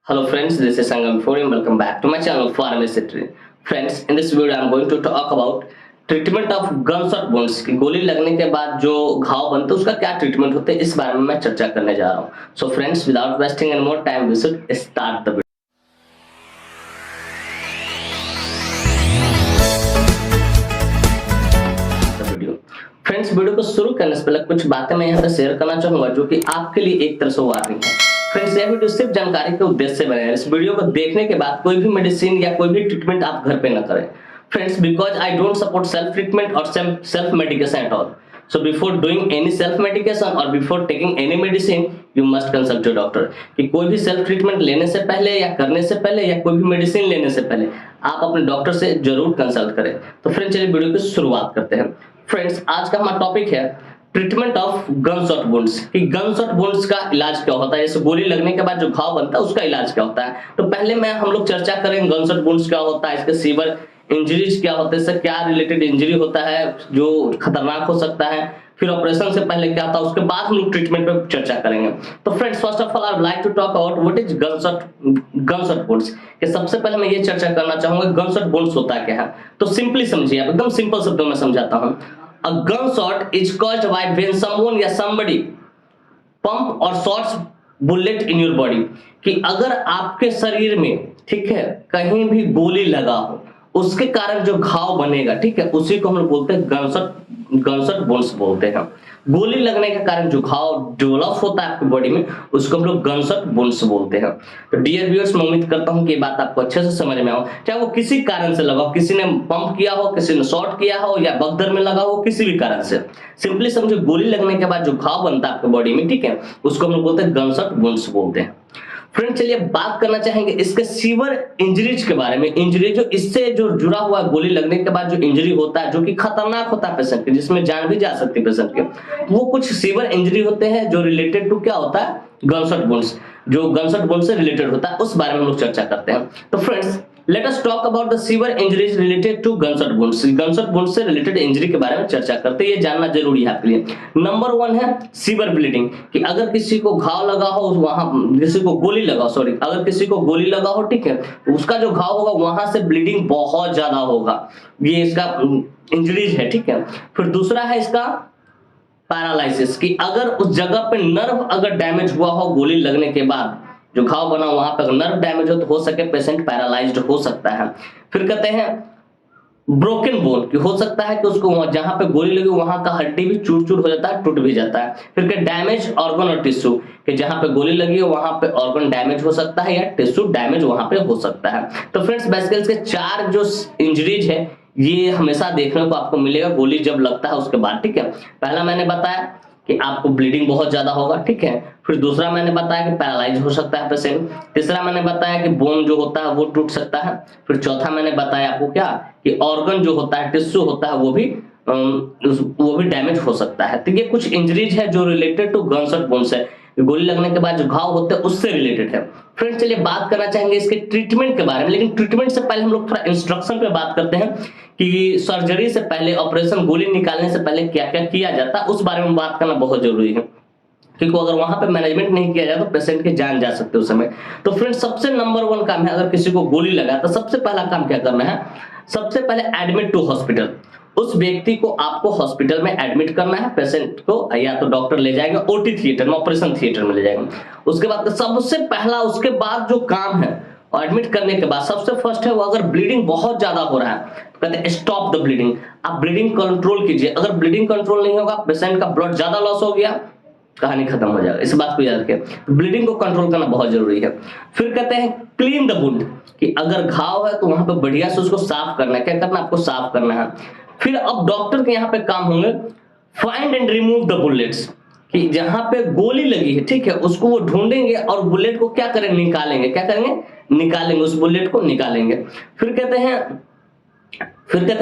Hello friends, this is Sangam Forum. Welcome back to my channel Pharmacy. Friends, in this video I am going to talk about treatment of gunshot wounds की गोली लगने के बाद जो घाव बनते हैं उसका क्या ट्रीटमेंट होते हैं इस बारे में मैं चर्चा करने जा रहा हूं. So friends, without wasting any more time we should start the video. Friends, video को शुरू करने से पहले कुछ बातें मैं यहाँ पे शेयर करना चाहूंगा जो कि आपके लिए एक तरह से वार्निंग है. फ्रेंड्स, यह वीडियो सिर्फ जानकारी के उद्देश्य से बने हैं. इस वीडियो को देखने के बाद कोई भी मेडिसिन या कोई भी ट्रीटमेंट आप घर पे न करें. Friends, because I don't support self treatment और self medication at all. So before doing any self medication or before taking any medicine, you must consult your doctor. कि कोई भी सेल्फ ट्रीटमेंट लेने से पहले या करने से पहले या कोई भी मेडिसिन लेने से पहले आप अपने डॉक्टर से जरूर कंसल्ट करें. तो फ्रेंड्स, चलिए वीडियो की शुरुआत करते हैं. फ्रेंड्स, आज का हमारा टॉपिक है ट्रीटमेंट ऑफ गनशॉट वुंड्स. कि गनशॉट वुंड्स का इलाज क्या होता है, जैसे गोली लगने के बाद जो घाव बनता है उसका इलाज क्या होता है. तो पहले हम लोग चर्चा करें गनशॉट वुंड्स क्या होता है, इसके सीवर इंजरीज क्या होते हैं, इससे क्या रिलेटेड इंजरी होता है जो खतरनाक हो सकता है, फिर ऑपरेशन से पहले क्या था, उसके बाद हम लोग ट्रीटमेंट पे चर्चा करेंगे. तो friends, first of all I would like to talk about what is gunshot wounds. कि सबसे पहले मैं ये चर्चा करना चाहूंगा गनशॉट वुंड्स होता क्या है. तो सिंपली समझिए, आप एकदम सिंपल शब्दों में समझाता हूं. A gunshot is caused by when someone या समबडी पंप और shots bullet in your body. कि अगर आपके शरीर में, ठीक है, कहीं भी गोली लगा हो उसके कारण जो घाव बनेगा, ठीक है, उसी को हम लोग बोलते हैं गनशॉट वुंड्स बोलते हैं. गोली लगने के कारण जो घाव डेवलप होता है आपकी बॉडी में उसको हम लोग गनशॉट वुंड्स बोलते हैं. तो डियर व्यूअर्स, मैं उम्मीद करता हूं कि ये बात आपको अच्छे से समझ में आओ. चाहे वो किसी कारण से लगा हो, किसी ने पंप किया हो, किसी ने शॉट किया हो या बगदर में लगा हो, किसी भी कारण से सिंपली समझो गोली लगने के बाद जो घाव बनता है आपकी बॉडी में, ठीक है, उसको हम लोग बोलते हैं गनशॉट वुंड्स बोलते हैं. फ्रेंड, चलिए बात करना चाहेंगे इसके सीवर इंजरीज के बारे में. इंजरी जो इससे जो जुड़ा हुआ गोली लगने के बाद जो इंजरी होता है जो कि खतरनाक होता है पेशेंट के, जिसमें जान भी जा सकती है पेशेंट के, वो कुछ सीवर इंजरी होते हैं जो रिलेटेड टू क्या होता है गनशॉट वुंड्स, जो गनशॉट वुंड से रिलेटेड होता है उस बारे में हम लोग चर्चा करते हैं. तो friends, let us talk about the severe injuries related to gunshot wounds. Gunshot wound से रिलेटेड इंजरी के बारे में चर्चा करते हैं, ये जानना जरूरी है आपके लिए. नंबर 1 है सीवर ब्लीडिंग. कि अगर किसी को घाव लगा हो, वहां किसी को गोली लगा, सॉरी, अगर किसी को गोली लगा हो, ठीक है, उसका जो घाव होगा वहां से ब्लीडिंग बहुत ज्यादा होगा, ये इसका इंजरीज है, ठीक है. फिर दूसरा है इसका पैरालिसिस. कि अगर उस जगह पे नर्व अगर डैमेज हुआ हो गोली लगने के बाद, जो घाव बना वहां पर नर्व डैमेज हो सके पेशेंट पैरालाइज्ड हो सकता है. फिर कहते हैं ब्रोकन बोन. कि हो सकता है कि उसको जहां पे गोली लगी वहां का हड्डी भी चूर चूर हो जाता है, टूट भी जाता है. फिर के डैमेज ऑर्गन और टिश्यू. कि जहां पे गोली लगी है वहां पे ऑर्गन डैमेज हो सकता है या टिश्यू डैमेज वहां पे हो सकता है. तो फ्रेंड्स, बेसिकली इसके 4 जो इंजरीज है ये हमेशा देखने को आपको मिलेगा गोली जब लगता है उसके बाद, ठीक है. पहला मैंने बताया कि आपको ब्लीडिंग बहुत ज्यादा होगा, ठीक है. फिर दूसरा मैंने बताया कि पैरालाइज हो सकता है पेशेंट. तीसरा मैंने बताया कि बोन जो होता है वो टूट सकता है. फिर चौथा मैंने बताया आपको क्या कि ऑर्गन जो होता है, टिश्यू होता है, वो भी डैमेज हो सकता है. तो ये कुछ इंजरीज है जो रिलेटेड टू गनशॉट वुंड्स है, गोली लगने के बाद जो घाव होते हैं उससे रिलेटेड है. फ्रेंड्स, चलिए बात करना चाहेंगे इसके ट्रीटमेंट के बारे में. लेकिन ट्रीटमेंट से पहले हम लोग थोड़ा इंस्ट्रक्शन पे बात करते हैं कि सर्जरी से पहले, ऑपरेशन गोली निकालने से पहले क्या क्या किया जाता है उस बारे में बात करना बहुत जरूरी है. क्योंकि अगर वहां पे मैनेजमेंट नहीं किया जाए तो पेशेंट की जान जा सकती है उस समय. तो फ्रेंड्स, सबसे नंबर 1 काम है, अगर किसी को गोली लगा तो सबसे पहला काम क्या करना है, सबसे पहले एडमिट टू हॉस्पिटल. उस व्यक्ति को आपको हॉस्पिटल में एडमिट करना है. पेशेंट को या तो डॉक्टर ले जाएगा ओटी थिएटर में, ऑपरेशन थिएटर में ले जाएगा. उसके बाद सबसे पहला, उसके बाद जो काम है एडमिट करने के बाद सबसे फर्स्ट है वो, अगर ब्लीडिंग बहुत ज्यादा हो रहा है तो कहते हैं स्टॉप द ब्लीडिंग. आप ब्लीडिंग कंट्रोल कीजिए. अगर ब्लीडिंग कंट्रोल नहीं होगा, पेशेंट का ब्लड ज्यादा लॉस हो गया, कहानी खत्म हो जाएगा. इस बात को याद रखें, ब्लीडिंग को कंट्रोल करना बहुत जरूरी है. फिर कहते हैं क्लीन द वुंड. कि अगर घाव है तो वहां पे बढ़िया से उसको साफ करना है. क्या करना है, आपको साफ करना है. फिर अब डॉक्टर के यहाँ पे काम होंगे find and remove the bullets. कि जहां पे गोली लगी है, ठीक है, उसको वो ढूंढेंगे और बुलेट को क्या करेंगे, निकालेंगे. क्या करेंगे, निकालेंगे, उस बुलेट को निकालेंगे. फिर कहते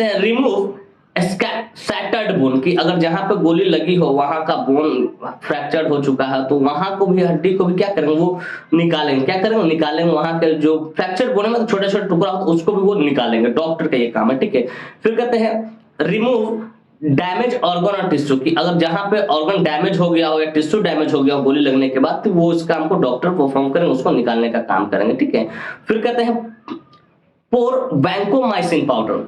हैं रिमूव सैटर्ड बोन. की अगर जहां पे गोली लगी हो वहां का बोन फ्रैक्चर्ड हो चुका है तो वहां को भी, हड्डी को भी क्या करेंगे, वो निकालेंगे. क्या करेंगे, निकालेंगे. वहां के जो फ्रैक्चर्ड बोन है मतलब छोटे छोटे टुकड़ा हो तो उसको भी वो निकालेंगे. डॉक्टर का ये काम है, ठीक है. फिर कहते हैं रिमूव डैमेज ऑर्गन और टिश्यू की, अगर जहां पे ऑर्गन डैमेज हो गया हो या टिश्यू डैमेज हो गया हो गोली लगने के बाद, तो वो इस काम को डॉक्टर परफॉर्म करेंगे, उसको निकालने का काम करेंगे, ठीक है। फिर कहते हैं pour vancomycin powder,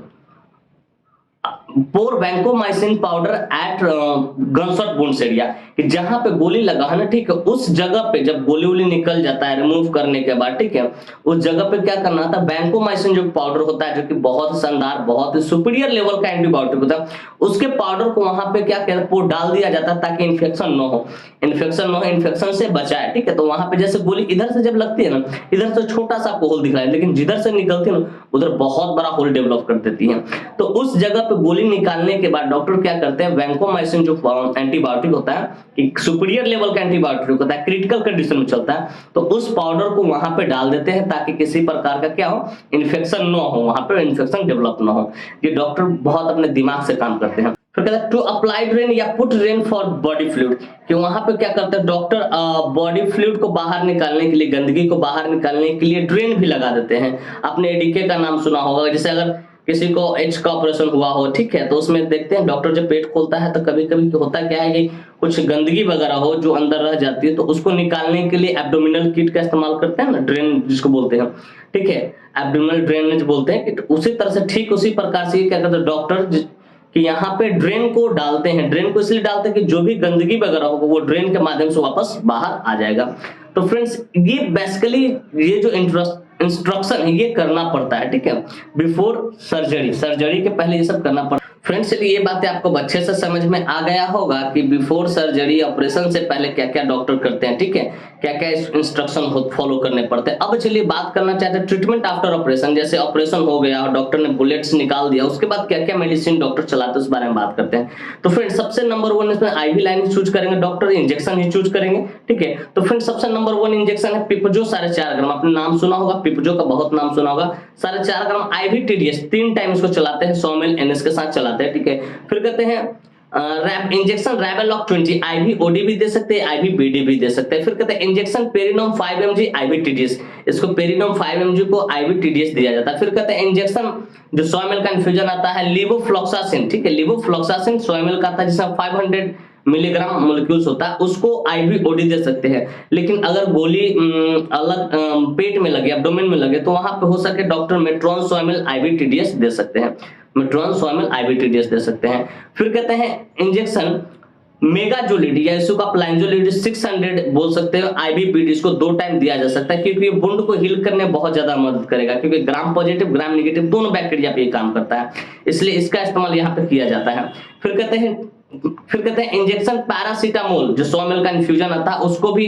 pour vancomycin powder at gunshot wounds area, कि जहां पे गोली लगा है ना, ठीक है, उस जगह पे जब गोली वोली निकल जाता है रिमूव करने के बाद, ठीक है, उस जगह पे क्या करना था, वैंकोमाइसिन जो पाउडर होता है, जो कि बहुत शानदार बहुत ही सुपीरियर लेवल का एंटीबायोटिक होता है, उसके पाउडर को वहां पे क्या कहते हैं डाल दिया जाता है ताकि इन्फेक्शन न हो, इन्फेक्शन से बचाए, ठीक है। तो वहां पे जैसे गोली इधर से जब लगती है ना, इधर से छोटा सा होल दिख रहा है, लेकिन जिधर से निकलती है ना उधर बहुत बड़ा होल डेवलप कर देती है। तो उस जगह पे गोली निकालने के बाद डॉक्टर क्या करते हैं, वैंकोमाइसिन जो एंटीबायोटिक होता है, एक सुपीरियर लेवल का एंटीबायोटिक होता है, क्रिटिकल कंडीशन में चलता है, तो उस पाउडर को वहां पे डाल देते हैं ताकि किसी प्रकार का क्या हो, इन्फेक्शन न हो, वहां पे इन्फेक्शन डेवलप न हो। ये डॉक्टर बहुत अपने दिमाग से काम करते हैं। फिर कहते हैं टू अप्लाई ड्रेन या put drain for body fluid, कि वहां पे क्या करते हैं डॉक्टर बॉडी फ्लूइड को बाहर निकालने के लिए, गंदगी को बाहर निकालने के लिए ड्रेन भी लगा देते हैं। आपने एडीके का नाम सुना होगा, जैसे अगर किसी को एच का ऑपरेशन हुआ हो, ठीक है, तो उसमें देखते हैं डॉक्टर जब पेट खोलता है तो कभी कभी होता क्या है कि कुछ गंदगी वगैरह हो जो अंदर रह जाती है, तो उसको निकालने के लिए एब्डोमिनल किट का इस्तेमाल करते हैं ना, ड्रेन जिसको बोलते हैं, ठीक है, एब्डोमिनल ड्रेनेज बोलते हैं। कि उसी तरह से ठीक उसी प्रकार से क्या करते हैं डॉक्टर कि यहाँ पे ड्रेन को डालते हैं, ड्रेन को इसलिए डालते हैं कि जो भी गंदगी वगैरह होगा वो ड्रेन के माध्यम से वापस बाहर आ जाएगा। तो फ्रेंड्स ये बेसिकली ये जो इंस्ट्रक्शन है ये करना पड़ता है, ठीक है, बिफोर सर्जरी, सर्जरी के पहले ये सब करना पड़ता है। फ्रेंड्स चलिए ये बातें आपको अच्छे से समझ में आ गया होगा कि बिफोर सर्जरी ऑपरेशन से पहले क्या क्या डॉक्टर करते हैं, ठीक है, क्या क्या इंस्ट्रक्शन फॉलो करने पड़ते हैं। अब चलिए बात करना चाहते हैं ट्रीटमेंट आफ्टर ऑपरेशन, जैसे ऑपरेशन हो गया और डॉक्टर ने बुलेट्स निकाल दिया, उसके बाद क्या क्या मेडिसिन डॉक्टर चलाते हैं उस बारे में बात करते हैं। तो फ्रेंड्स सबसे नंबर 1 इसमें आईवी लाइन चूज करेंगे डॉक्टर, इंजेक्शन ही चूज करेंगे, ठीक है। तो फ्रेंड्स सबसे नंबर 1 इंजेक्शन है पिपजो 4.5 ग्राम, आपने नाम सुना होगा पिपजो का, बहुत नाम सुना होगा, 4.5 ग्राम आईवी टीडीएस 3 टाइम इसको चलाते हैं, 100 ml एनएस के साथ चलाते हैं, ठीक है। फिर कहते हैं रैप इंजेक्शन रैवेलॉक 20 आईवी ओडी भी दे सकते हैं, आईवी बीडी भी दे सकते हैं। फिर कहते हैं इंजेक्शन पेरिनोम 5 mg आईवी टीडीएस, इसको पेरिनोम 5 mg को आईवी टीडीएस दिया जाता है। फिर कहते हैं इंजेक्शन जो 100 ml का इन्फ्यूजन आता है लिवोफ्लॉक्सासिन, ठीक है, लिवोफ्लॉक्सासिन 100 ml का आता है जिसमें 500 मिलीग्राम मोलिक्यूल्स होता है, उसको आईवी ओडी दे सकते हैं। लेकिन अगर गोली अलग पेट में लगे, एब्डोमेन में लगे, तो वहां पे हो सके डॉक्टर मेट्रॉन 100 ml आईवी टीडीएस दे सकते हैं, मेट्रॉन 100 ml आईवी टीडीएस दे सकते हैं। फिर कहते हैं इंजेक्शन मेगाजोलिड या इसुकाप्लाइंजोलिड 600 बोल सकते हो आईवीपीडी, इसको 2 टाइम दिया जा सकता है क्योंकि ये वुंड को हील करने में बहुत ज्यादा मदद करेगा, क्योंकि ग्राम पॉजिटिव ग्राम नेगेटिव दोनों बैक्टीरिया पे ये काम करता है, इसलिए इसका इस्तेमाल यहाँ पे किया जाता है। फिर कहते हैं इंजेक्शन पैरासीटामोल जो 100 ml का इन्फ्यूजन आता है, उसको भी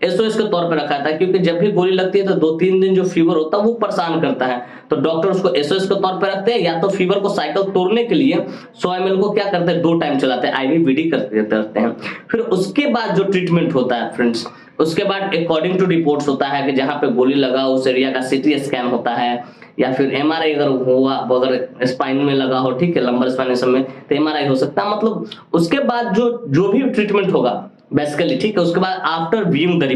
एसओएस के तौर पे रखा था, क्योंकि जब भी गोली लगती है तो 2-3 दिन जो फीवर होता है वो परेशान करता है, तो डॉक्टर उसको एसओएस के तौर पे रखते हैं, या तो फीवर को साइकिल तोड़ने के लिए 100 ml को क्या करते हैं 2 टाइम चलाते हैं, आईवीपीडी करते हैं। फिर उसके बाद जो ट्रीटमेंट होता है फ्रेंड्स, उसके बाद अकॉर्डिंग टू रिपोर्ट्स होता है कि जहां पे गोली लगा उस एरिया का सीटी स्कैन होता है, या फिर एमआरआई अगर हुआ, अगर स्पाइन में लगा हो, ठीक है, लंबर स्पाइनेशन में, तो एमआरआई हो सकता है। मतलब उसके बाद जो भी ट्रीटमेंट होगा बेसिकली, ठीक है, उसके बाद आफ्टर व्यूइंग द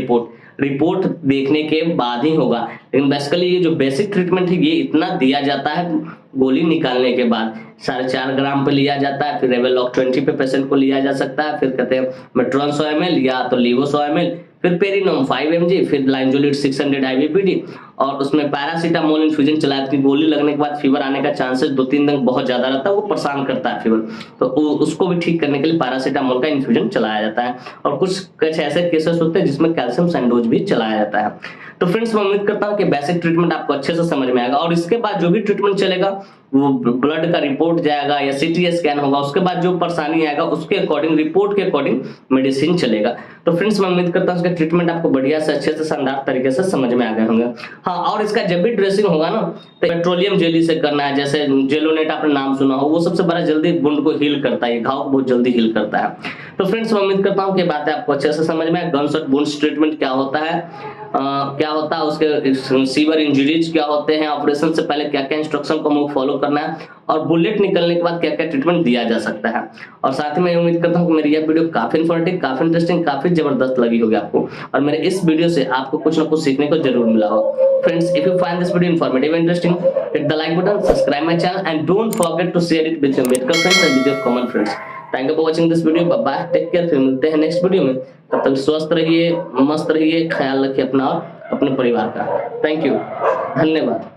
रिपोर्ट देखने के बाद ही होगा। लेकिन बेसिकली ये जो बेसिक ट्रीटमेंट है ये इतना दिया जाता है गोली निकालने के बाद, 4.5 ग्राम पे लिया जाता है, फिर रेवेलॉक 20 पे पेशेंट को लिया जा सकता है, फिर कहते हैं मेट्रॉन 100 ml या तो लीवो 100 ml, फिर पेरिनोम 5 mg, फिर लाइंजोलिड 600 आईवीपीडी, और उसमें पैरासीटामोल इन्फ्यूजन चलाया, क्योंकि गोली लगने के बाद फीवर आने का चांसेस 2-3 दिन बहुत ज्यादा रहता है, वो परेशान करता है फीवर, तो उसको भी ठीक करने के लिए पैरासीटामोल का इन्फ्यूजन चलाया जाता है। और कुछ ऐसे केसेस होते हैं जिसमें कैल्शियम सैंडोज भी चलाया जाता है। तो फ्रेंड्स मैं उम्मीद करता हूँ कि बेसिक ट्रीटमेंट आपको अच्छे से समझ में आएगा, और इसके बाद जो भी ट्रीटमेंट चलेगा वो ब्लड का रिपोर्ट जाएगा या सीटी स्कैन होगा, उसके बाद जो परेशानी आएगा उसके अकॉर्डिंग, रिपोर्ट के अकॉर्डिंग मेडिसिन चलेगा। तो फ्रेंड्स मैं उम्मीद करता हूँ इसका ट्रीटमेंट आपको बढ़िया से अच्छे से शानदार तरीके से समझ में आ गए होंगे। हाँ, और इसका जब भी ड्रेसिंग होगा ना तो पेट्रोलियम जेली से करना है, जैसे जेलोनेट आपने नाम सुना हो, वो सबसे बड़ा जल्दी वुंड को हील करता है, घाव को बहुत जल्दी हील करता है। तो फ्रेंड्स मैं उम्मीद करता हूँ कि बातें आपको अच्छे से समझ में आए। गनशॉट वुंड्स ट्रीटमेंट क्या होता है, क्या होता है, उसके सीवियर इंजरीज क्या होते हैं, ऑपरेशन से पहले क्या क्या इंस्ट्रक्शन को हमें फॉलो करना है, और बुलेट निकलने के बाद क्या क्या ट्रीटमेंट दिया जा सकता है। और साथ ही मैं उम्मीद करता हूँ कि मेरी यह वीडियो काफी इन्फॉर्मेटिव, काफी इंटरेस्टिंग, काफी जबरदस्त लगी होगी आपको, और मेरे इस वीडियो से आपको कुछ ना कुछ सीखने को जरूर मिला हो। Friends, if you find this video informative and interesting, hit the like button, subscribe my channel, and don't forget to share it with your medical friends and with your common friends. Thank you for watching this video. Bye bye, take care, फिर मिलते हैं next video में। तब तक स्वस्थ रहिए, मस्त रहिए, ख्याल रखिए अपना और अपने परिवार का। थैंक यू, धन्यवाद।